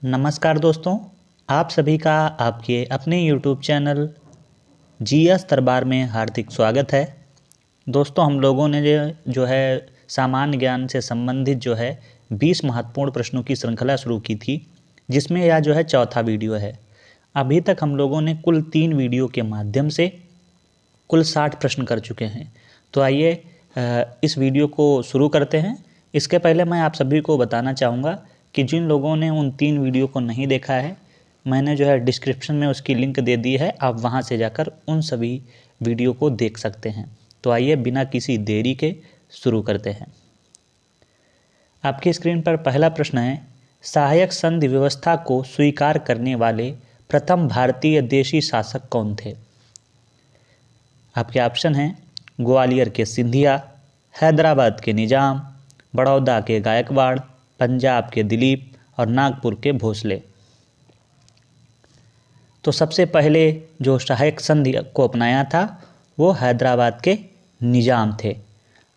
नमस्कार दोस्तों, आप सभी का आपके अपने YouTube चैनल जीएस दरबार में हार्दिक स्वागत है। दोस्तों, हम लोगों ने जो है सामान्य ज्ञान से संबंधित जो है 20 महत्वपूर्ण प्रश्नों की श्रृंखला शुरू की थी, जिसमें यह जो है चौथा वीडियो है। अभी तक हम लोगों ने कुल 3 वीडियो के माध्यम से कुल 60 प्रश्न कर चुके हैं। तो आइए इस वीडियो को शुरू करते हैं। इसके पहले मैं आप सभी को बताना चाहूँगा कि जिन लोगों ने उन 3 वीडियो को नहीं देखा है, मैंने जो है डिस्क्रिप्शन में उसकी लिंक दे दी है, आप वहां से जाकर उन सभी वीडियो को देख सकते हैं। तो आइए बिना किसी देरी के शुरू करते हैं। आपकी स्क्रीन पर पहला प्रश्न है, सहायक संधि व्यवस्था को स्वीकार करने वाले प्रथम भारतीय देशी शासक कौन थे? आपके ऑप्शन हैं ग्वालियर के सिंधिया, हैदराबाद के निजाम, बड़ौदा के गायकवाड़, पंजाब के दिलीप और नागपुर के भोसले। तो सबसे पहले जो सहायक संधि को अपनाया था वो हैदराबाद के निजाम थे।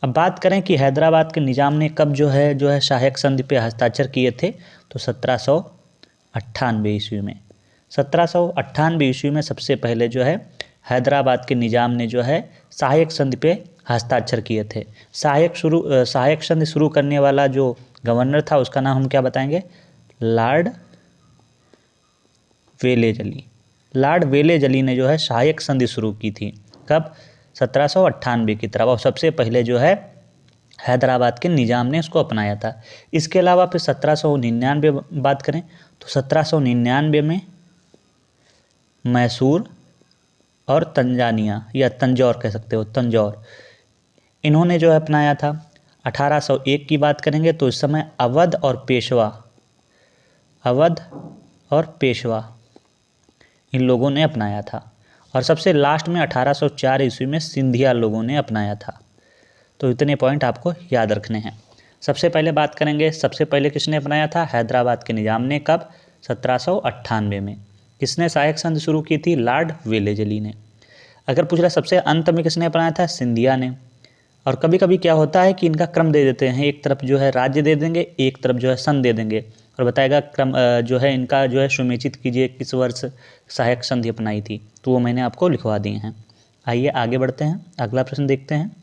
अब बात करें कि हैदराबाद के निजाम ने कब जो है सहायक संधि पे हस्ताक्षर किए थे, तो 1798 ईस्वी में। 1798 ईस्वी में सबसे पहले जो है हैदराबाद के निजाम ने जो है सहायक संधि पे हस्ताक्षर किए थे। सहायक संधि शुरू करने वाला जो गवर्नर था उसका नाम हम क्या बताएंगे? Lord Wellesley. लॉर्ड वेलेजली ने जो है सहायक संधि शुरू की थी। कब? 1798 की तरफ। और सबसे पहले जो है हैदराबाद के निजाम ने इसको अपनाया था। इसके अलावा फिर 1799 बात करें तो 1799 में मैसूर और तंजानिया या तंजौर कह सकते हो, तंजौर, इन्होंने जो है अपनाया था। 1801 की बात करेंगे तो इस समय अवध और पेशवा इन लोगों ने अपनाया था। और सबसे लास्ट में 1804 ईस्वी में सिंधिया लोगों ने अपनाया था। तो इतने पॉइंट आपको याद रखने हैं। सबसे पहले बात करेंगे, सबसे पहले किसने अपनाया था? हैदराबाद के निजाम ने। कब? 1798 में। किसने सहायक संधि शुरू की थी? लॉर्ड वेलेजली ने। अगर पूछ रहा सबसे अंत में किसने अपनाया था? सिंधिया ने। और कभी कभी क्या होता है कि इनका क्रम दे देते हैं, एक तरफ जो है राज्य दे देंगे, एक तरफ जो है सन दे देंगे और बताएगा क्रम जो है इनका जो है सुनिश्चित कीजिए किस वर्ष सहायक संधि अपनाई थी, तो वो मैंने आपको लिखवा दिए हैं। आइए आगे बढ़ते हैं, अगला प्रश्न देखते हैं।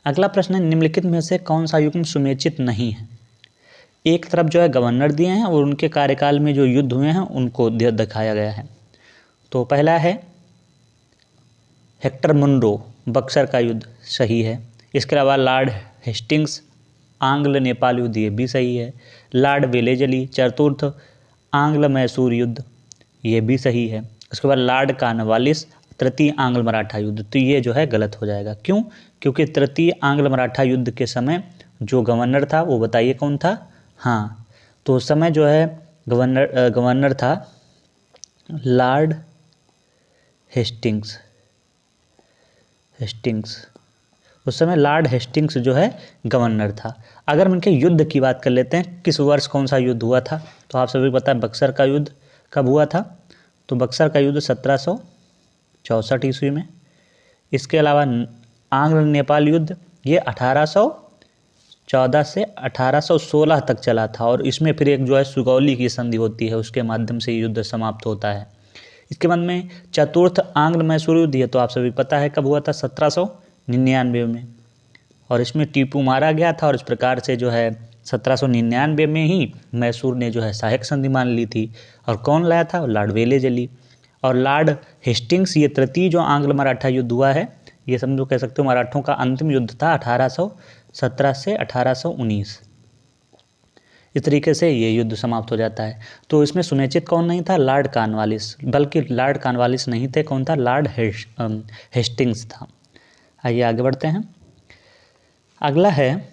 अगला प्रश्न है, निम्नलिखित में से कौन सा युग्म सुनिश्चित नहीं है? एक तरफ जो है गवर्नर दिए हैं और उनके कार्यकाल में जो युद्ध हुए हैं उनको दिखाया गया है। तो पहला है हेक्टर मुनरो, बक्सर का युद्ध, सही है। इसके अलावा लॉर्ड हेस्टिंग्स, आंग्ल नेपाल युद्ध, ये भी सही है। लॉर्ड वेलेजली, चतुर्थ आंग्ल मैसूर युद्ध, ये भी सही है। उसके बाद लॉर्ड कॉर्नवालिस, तृतीय आंग्ल मराठा युद्ध, तो ये जो है गलत हो जाएगा। क्यों? क्योंकि तृतीय आंग्ल मराठा युद्ध के समय जो गवर्नर था वो बताइए कौन था? हाँ, तो उस समय जो है गवर्नर था लॉर्ड हेस्टिंग्स। उस समय लॉर्ड हेस्टिंग्स जो है गवर्नर था। अगर हम इनके युद्ध की बात कर लेते हैं, किस वर्ष कौन सा युद्ध हुआ था, तो आप सभी पता है बक्सर का युद्ध कब हुआ था? तो बक्सर का युद्ध 1764 ईस्वी में। इसके अलावा आंग्ल नेपाल युद्ध ये 1814 से 1816 तक चला था और इसमें फिर एक जो है सुगौली की संधि होती है, उसके माध्यम से युद्ध समाप्त होता है। इसके बाद में चतुर्थ आंग्ल मैसूर युद्ध, ये तो आप सभी पता है कब हुआ था? 1799 में। और इसमें टीपू मारा गया था और इस प्रकार से जो है 1799 में ही मैसूर ने जो है सहायक संधि मान ली थी। और कौन लाया था? Lord Wellesley. और लॉर्ड हेस्टिंग्स, ये तृतीय जो आंग्ल मराठा युद्ध हुआ है, ये समझो कह सकते हो मराठों का अंतिम युद्ध था 1817 से 1819। इस तरीके से ये युद्ध समाप्त हो जाता है। तो इसमें सुनिश्चित कौन नहीं था? Lord Cornwallis. बल्कि लॉर्ड कॉर्नवालिस नहीं थे, कौन था? लॉर्ड हेस्टिंग्स था। आइए आगे बढ़ते हैं। अगला है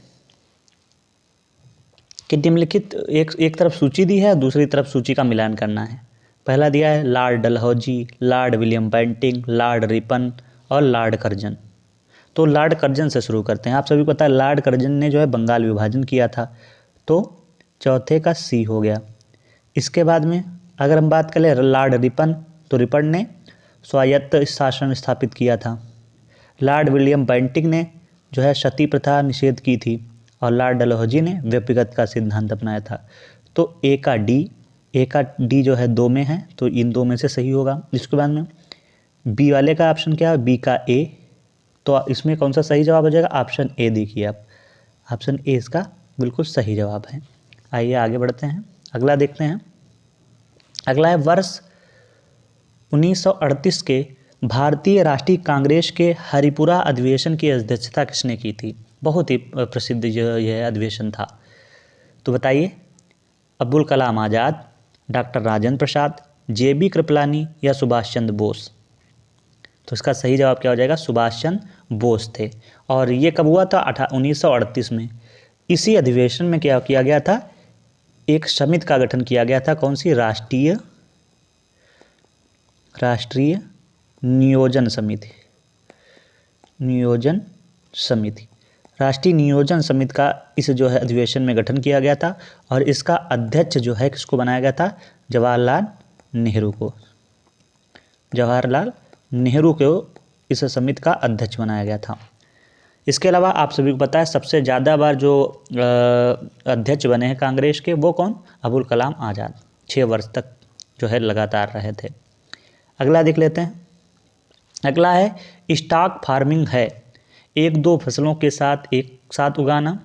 कि निम्नलिखित एक तरफ सूची दी है, दूसरी तरफ सूची का मिलान करना है। पहला दिया है Lord Dalhousie, Lord William Bentinck, Lord Curzon और लॉर्ड कर्जन। तो लॉर्ड कर्जन से शुरू करते हैं। आप सभी को पता है लॉर्ड कर्जन ने जो है बंगाल विभाजन किया था, तो चौथे का सी हो गया। इसके बाद में अगर हम बात करें लॉर्ड रिपन, तो रिपन ने स्वायत्त शासन स्थापित किया था। लॉर्ड विलियम बेंटिंग ने जो है सती प्रथा निषेध की थी और लॉर्ड डलहौजी ने व्यक्तिगत का सिद्धांत अपनाया था। तो ए का डी जो है 2 में है, तो इन 2 में से सही होगा। इसके बाद में बी वाले का ऑप्शन क्या है, बी का ए, तो इसमें कौन सा सही जवाब हो जाएगा, ऑप्शन ए देखिए आप, ऑप्शन ए इसका बिल्कुल सही जवाब है। आइए आगे बढ़ते हैं, अगला देखते हैं। अगला है वर्ष 1938 के भारतीय राष्ट्रीय कांग्रेस के हरिपुरा अधिवेशन की अध्यक्षता किसने की थी। बहुत ही प्रसिद्ध यह अधिवेशन था। तो बताइए, अब्दुल कलाम आज़ाद, डॉक्टर राजेंद्र प्रसाद, जे.बी. कृपलानी या सुभाष चंद्र बोस। तो इसका सही जवाब क्या हो जाएगा, सुभाष चंद्र बोस थे। और ये कब हुआ था, 1938 में। इसी अधिवेशन में क्या किया गया था, एक समिति का गठन किया गया था, कौन सी, राष्ट्रीय नियोजन समिति। राष्ट्रीय नियोजन समिति का इस जो है अधिवेशन में गठन किया गया था, और इसका अध्यक्ष जो है किसको बनाया गया था, जवाहरलाल नेहरू को इस समिति का अध्यक्ष बनाया गया था। इसके अलावा आप सभी को पता है सबसे ज़्यादा बार जो अध्यक्ष बने हैं कांग्रेस के, वो कौन, अब्दुल कलाम आज़ाद, 6 वर्ष तक जो है लगातार रहे थे। अगला देख लेते हैं। अगला है स्टॉक फार्मिंग है 1-2 फसलों के साथ एक साथ उगाना,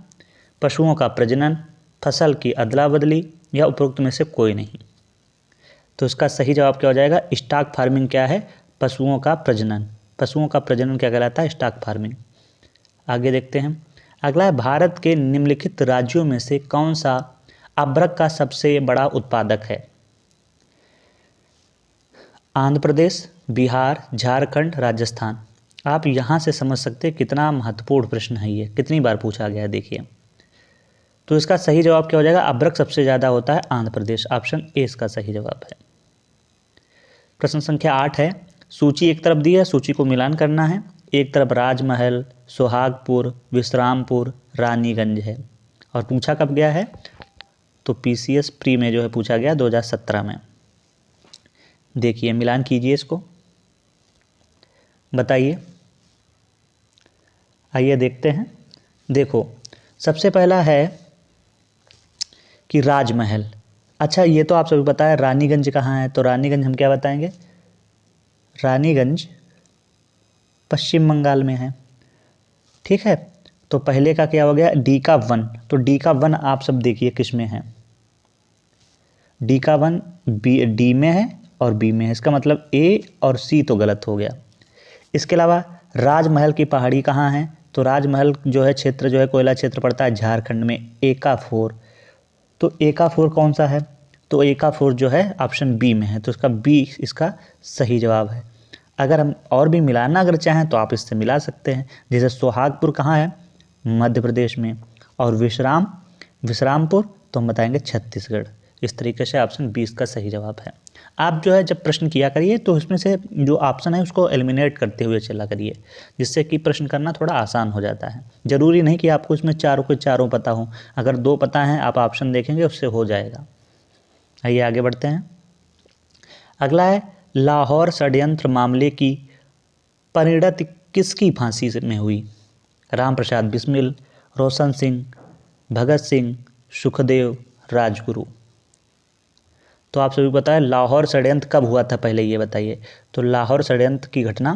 पशुओं का प्रजनन, फसल की अदला बदली या उपरोक्त में से कोई नहीं। तो इसका सही जवाब क्या हो जाएगा, स्टॉक फार्मिंग क्या है, पशुओं का प्रजनन क्या कहलाता है, स्टॉक फार्मिंग। आगे देखते हैं। अगला है भारत के निम्नलिखित राज्यों में से कौन सा अभ्रक का सबसे बड़ा उत्पादक है। आंध्र प्रदेश, बिहार, झारखंड, राजस्थान। आप यहाँ से समझ सकते हैं कितना महत्वपूर्ण प्रश्न है ये, कितनी बार पूछा गया है देखिए। तो इसका सही जवाब क्या हो जाएगा, अभ्रक सबसे ज़्यादा होता है आंध्र प्रदेश, ऑप्शन ए इसका सही जवाब है। प्रश्न संख्या 8 है, सूची एक तरफ दी है, सूची को मिलान करना है। एक तरफ राजमहल, सुहागपुर, विश्रामपुर, रानीगंज है, और पूछा कब गया है, तो PCS प्री में जो है पूछा गया 2017 में। देखिए मिलान कीजिए इसको, बताइए। आइए देखते हैं। देखो सबसे पहला है कि राजमहल। अच्छा ये तो आप सभी पता है, रानीगंज कहाँ है, तो रानीगंज हम क्या बताएंगे, रानीगंज पश्चिम बंगाल में है, ठीक है। तो पहले का क्या हो गया, डी का 1, तो डी का 1 आप सब देखिए किस में है, डी का 1 डी में है और बी में है, इसका मतलब ए और सी तो गलत हो गया। इसके अलावा राजमहल की पहाड़ी कहाँ है, तो राजमहल जो है क्षेत्र जो है कोयला क्षेत्र पड़ता है झारखंड में, एका-4। तो एका-4 कौन सा है, तो एका-4 जो है ऑप्शन बी में है, तो इसका बी इसका सही जवाब है। अगर हम और भी मिलाना अगर चाहें तो आप इससे मिला सकते हैं, जैसे सुहागपुर कहाँ है, मध्य प्रदेश में, और विश्रामपुर तो हम बताएंगे छत्तीसगढ़। इस तरीके से ऑप्शन 20 का सही जवाब है। आप जो है जब प्रश्न किया करिए तो इसमें से जो ऑप्शन है उसको एलिमिनेट करते हुए चला करिए, जिससे कि प्रश्न करना थोड़ा आसान हो जाता है। ज़रूरी नहीं कि आपको इसमें चारों के चारों पता हो, अगर 2 पता हैं आप ऑप्शन देखेंगे उससे हो जाएगा। आइए आगे बढ़ते हैं। अगला है लाहौर षड्यंत्र मामले की परिणति किसकी फांसी में हुई, राम प्रसाद बिस्मिल, रोशन सिंह, भगत सिंह, सुखदेव, राजगुरु। तो आप सभी पता है लाहौर षड्यंत्र कब हुआ था, पहले ये बताइए। तो लाहौर षड्यंत्र की घटना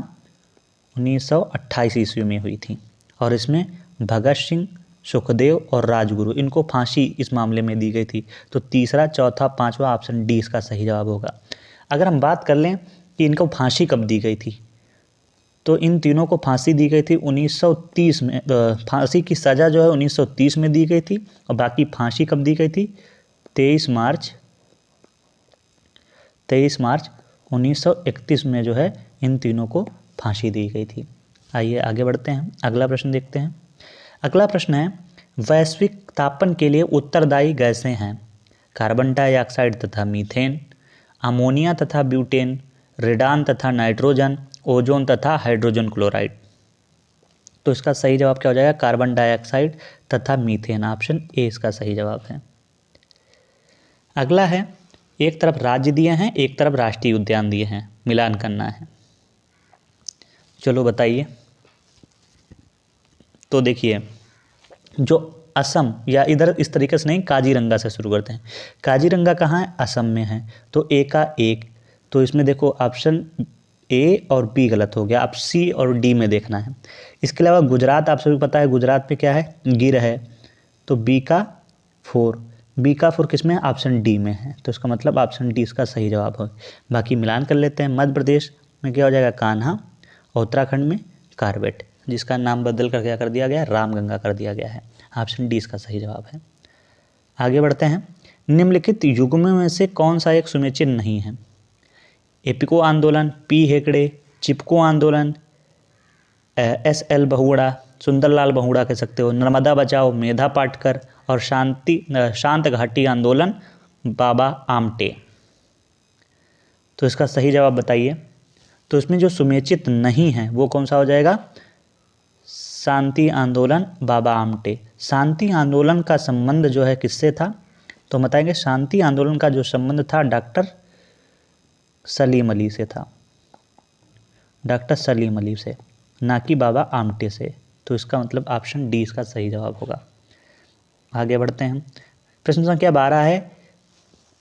1928 ईस्वी में हुई थी, और इसमें भगत सिंह, सुखदेव और राजगुरु इनको फांसी इस मामले में दी गई थी। तो तीसरा, चौथा, पांचवा ऑप्शन डी इसका सही जवाब होगा। अगर हम बात कर लें कि इनको फांसी कब दी गई थी, तो इन तीनों को फांसी दी गई थी 1930 में। फांसी की सज़ा जो है 1930 में दी गई थी, और बाकी फांसी कब दी गई थी, 23 मार्च 1931 में जो है इन तीनों को फांसी दी गई थी। आइए आगे बढ़ते हैं, अगला प्रश्न देखते हैं। अगला प्रश्न है, वैश्विक तापन के लिए उत्तरदायी गैसें हैं कार्बन डाइऑक्साइड तथा मीथेन, अमोनिया तथा ब्यूटेन, रेडान तथा नाइट्रोजन, ओजोन तथा हाइड्रोजन क्लोराइड। तो इसका सही जवाब क्या हो जाएगा, कार्बन डाइऑक्साइड तथा मीथेन, ऑप्शन ए इसका सही जवाब है। अगला है, एक तरफ राज्य दिए हैं, एक तरफ राष्ट्रीय उद्यान दिए हैं, मिलान करना है। चलो बताइए। तो देखिए जो असम, या इधर इस तरीके से नहीं, काजीरंगा से शुरू करते हैं। काजीरंगा कहाँ है? असम में है। तो ए का एक, तो इसमें देखो ऑप्शन ए और बी गलत हो गया, आप सी और डी में देखना है। इसके अलावा गुजरात, आप सभी पता है गुजरात में क्या है? गिर है, तो बी का 4, बी का 4 किस में है? ऑप्शन डी में है। तो इसका मतलब ऑप्शन डी इसका सही जवाब है। बाकी मिलान कर लेते हैं। मध्य प्रदेश में क्या हो जाएगा? कान्हा, और उत्तराखंड में कार्बेट, जिसका नाम बदल कर क्या कर दिया गया है? रामगंगा कर दिया गया है। ऑप्शन डी इसका सही जवाब है। आगे बढ़ते हैं। निम्नलिखित युग्मों में से कौन सा एक सुनिश्चित नहीं है? एपिको आंदोलन, पी हेगड़े, चिपको आंदोलन, SL बहुगुणा, सुंदरलाल बहुगुणा कह सकते हो, नर्मदा बचाओ, मेधा पाटकर, और शांत घाटी आंदोलन, बाबा आमटे। तो इसका सही जवाब बताइए। तो इसमें जो सुमेचित नहीं है वो कौन सा हो जाएगा? शांति आंदोलन, बाबा आमटे। शांति आंदोलन का संबंध जो है किससे था? तो बताएंगे शांति आंदोलन का जो संबंध था डॉक्टर सलीम अली से था, डॉक्टर सलीम अली से, ना कि बाबा आमटे से। तो इसका मतलब ऑप्शन डी इसका सही जवाब होगा। आगे बढ़ते हैं। प्रश्न संख्या 12 है,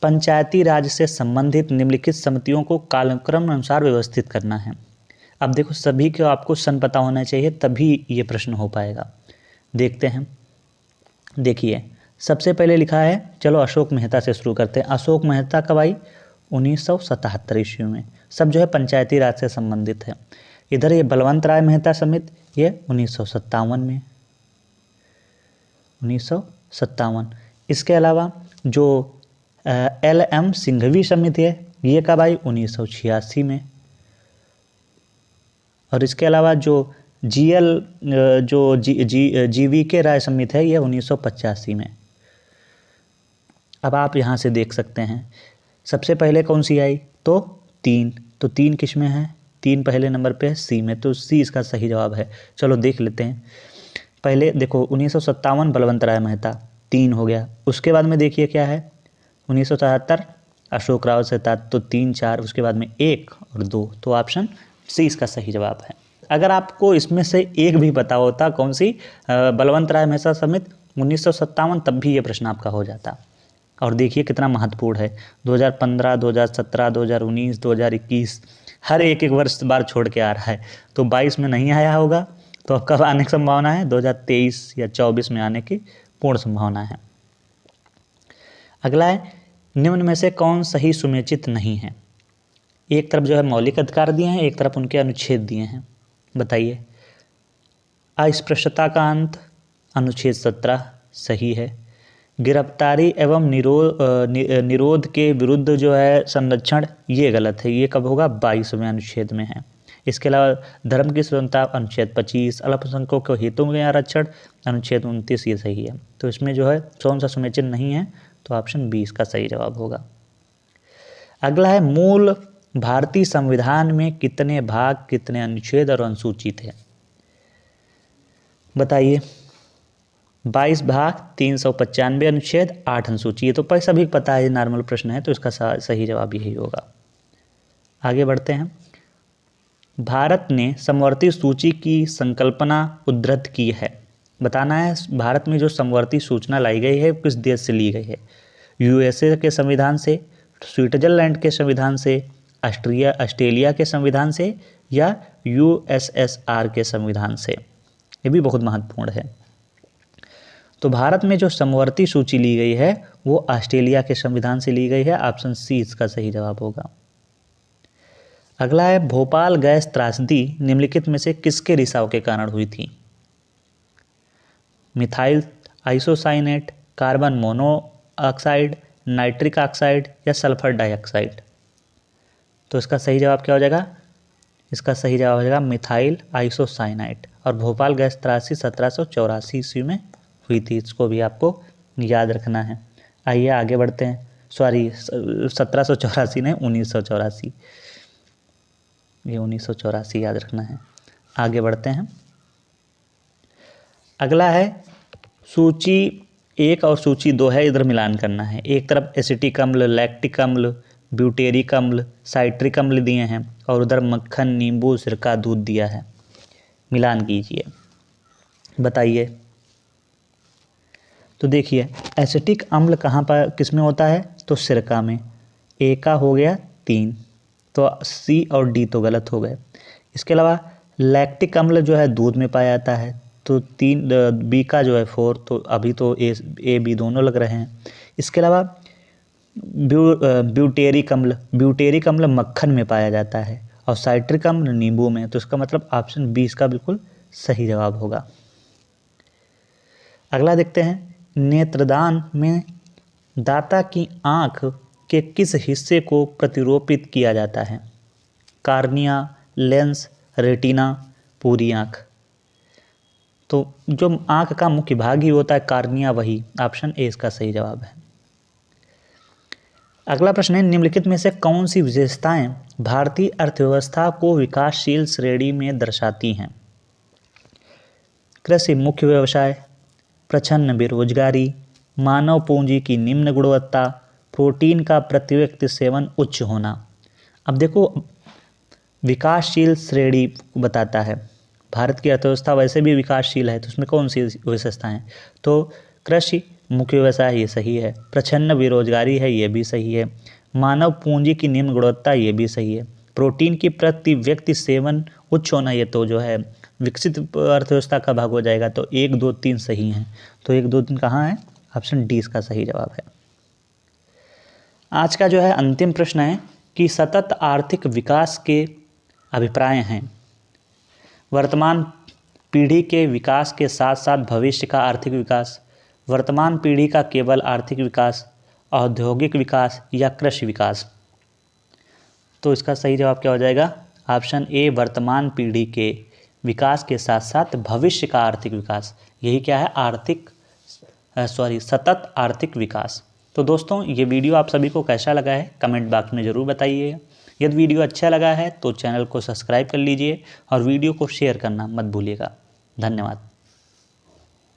पंचायती राज से संबंधित निम्नलिखित समितियों को कालक्रम अनुसार व्यवस्थित करना है। अब देखो सभी को आपको सन पता होना चाहिए, तभी ये प्रश्न हो पाएगा। देखते हैं। देखिए सबसे पहले लिखा है, चलो अशोक मेहता से शुरू करते हैं। अशोक मेहता कब आई? 1977 ईस्वी में। सब जो है पंचायती राज से संबंधित है। इधर ये बलवंत राय मेहता समिति, ये 1957 में, 1957। इसके अलावा जो LM सिंघवी समिति है, ये कब आई? 1986 में। और इसके अलावा जो GVK राय समिति है, ये 1985 में। अब आप यहाँ से देख सकते हैं सबसे पहले कौन सी आई? तो 3, तो 3 किस में है? 3 पहले नंबर पे है सी में, तो सी इसका सही जवाब है। चलो देख लेते हैं। पहले देखो 1957 बलवंत राय मेहता, 3 हो गया। उसके बाद में देखिए क्या है? 1977 अशोक राव से था, तो 3 4, उसके बाद में 1 और 2, तो ऑप्शन सी इसका सही जवाब है। अगर आपको इसमें से एक भी पता होता कौन सी, बलवंत राय मेहता समिति 1957, तब भी ये प्रश्न आपका हो जाता। और देखिए कितना महत्वपूर्ण है, 2015, 2017, 2019, 2021, हर एक वर्ष बार छोड़ के आ रहा है। तो 22 में नहीं आया होगा, तो अब कब आने की संभावना है? 2023 या 24 में आने की पूर्ण संभावना है। अगला है, निम्न में से कौन सही सुनिश्चित नहीं है? एक तरफ जो है मौलिक अधिकार दिए हैं, एक तरफ उनके अनुच्छेद दिए हैं। बताइए। अस्पृश्यता का अंत, अनुच्छेद 17 सही है। गिरफ्तारी एवं निरोध के विरुद्ध जो है संरक्षण, ये गलत है, ये कब होगा? 22वें अनुच्छेद में है। इसके अलावा धर्म की स्वतंत्रता, अनुच्छेद 25। अल्पसंख्यकों के हितों के आरक्षण, अनुच्छेद 29, ये सही है। तो इसमें जो है कौन सा सुनिश्चित नहीं है? तो ऑप्शन 20 का सही जवाब होगा। अगला है, मूल भारतीय संविधान में कितने भाग, कितने अनुच्छेद और अनुसूची थे? बताइए। 22 भाग, 395 अनुच्छेद, 8 अनुसूची। ये तो सभी पता है, नॉर्मल प्रश्न है, तो इसका सही जवाब यही होगा। आगे बढ़ते हैं। भारत ने समवर्ती सूची की संकल्पना उद्धृत की है। बताना है भारत में जो समवर्ती सूचना लाई गई है किस देश से ली गई है? USA के संविधान से, स्विट्जरलैंड के संविधान से, ऑस्ट्रेलिया के संविधान से, या USSR के संविधान से? ये भी बहुत महत्वपूर्ण है। तो भारत में जो समवर्ती सूची ली गई है वो ऑस्ट्रेलिया के संविधान से ली गई है। ऑप्शन सी इसका सही जवाब होगा। अगला है, भोपाल गैस त्रासदी निम्नलिखित में से किसके रिसाव के कारण हुई थी? Methyl isocyanate, carbon monoxide, nitric oxide, या सल्फर डाइऑक्साइड? तो इसका सही जवाब क्या हो जाएगा? इसका सही जवाब हो जाएगा मिथाइल आइसोसाइनाइट। और भोपाल गैस त्रासदी 1784 ईस्वी में हुई थी, इसको भी आपको याद रखना है। आइए आगे बढ़ते हैं। 1784 नहीं, 1984, ये 1984 याद रखना है। आगे बढ़ते हैं। अगला है, सूची 1 और सूची 2 है, इधर मिलान करना है। एक तरफ एसिटिक अम्ल, लैक्टिक अम्ल, ब्यूटेरिक अम्ल, साइट्रिक अम्ल दिए हैं, और उधर मक्खन, नींबू, सिरका, दूध दिया है। मिलान कीजिए, बताइए। तो देखिए एसिटिक अम्ल कहाँ पर किस में होता है, तो सिरका में। ए का हो गया 3, तो सी और डी तो गलत हो गए। इसके अलावा लैक्टिक अम्ल जो है दूध में पाया जाता है, तो 3, बी का जो है 4, तो अभी तो ए बी दोनों लग रहे हैं। इसके अलावा ब्यूटेरिक अम्ल मक्खन में पाया जाता है और साइट्रिक अम्ल नींबू में, तो इसका मतलब ऑप्शन बी इसका बिल्कुल सही जवाब होगा। अगला देखते हैं, नेत्रदान में दाता की आँख के किस हिस्से को प्रतिरोपित किया जाता है, कार्निया, लेंस, रेटिना, पूरी आँख। तो जो आँख का मुख्य भाग ही होता है कार्निया, वही ऑप्शन ए इसका सही जवाब है। अगला प्रश्न है, निम्नलिखित में से कौन सी विशेषताएं भारतीय अर्थव्यवस्था को विकासशील श्रेणी में दर्शाती हैं, कृषि मुख्य व्यवसाय, प्रच्छन्न बेरोजगारी, मानव पूंजी की निम्न गुणवत्ता, प्रोटीन का प्रति व्यक्ति सेवन उच्च होना। अब देखो विकासशील श्रेणी बताता है, भारत की अर्थव्यवस्था वैसे भी विकासशील है, तो उसमें कौन सी विशेषताएं, तो कृषि मुख्य व्यवसाय ये सही है, प्रच्छन्न बेरोजगारी है ये भी सही है, मानव पूंजी की निम्न गुणवत्ता ये भी सही है, प्रोटीन की प्रति व्यक्ति सेवन उच्च होना ये तो जो है विकसित अर्थव्यवस्था का भाग हो जाएगा। तो 1, 2, 3 सही हैं, तो 1, 2, 3 कहाँ है, ऑप्शन डी इसका सही जवाब है। आज का जो है अंतिम प्रश्न है कि सतत आर्थिक विकास के अभिप्राय हैं, वर्तमान पीढ़ी के विकास के साथ साथ भविष्य का आर्थिक विकास, वर्तमान पीढ़ी का केवल आर्थिक विकास, औद्योगिक विकास या कृषि विकास। तो इसका सही जवाब क्या हो जाएगा, ऑप्शन ए वर्तमान पीढ़ी के विकास के साथ साथ भविष्य का आर्थिक विकास, यही क्या है सतत आर्थिक विकास। तो दोस्तों ये वीडियो आप सभी को कैसा लगा है कमेंट बॉक्स में ज़रूर बताइए। यदि वीडियो अच्छा लगा है तो चैनल को सब्सक्राइब कर लीजिए और वीडियो को शेयर करना मत भूलिएगा। धन्यवाद।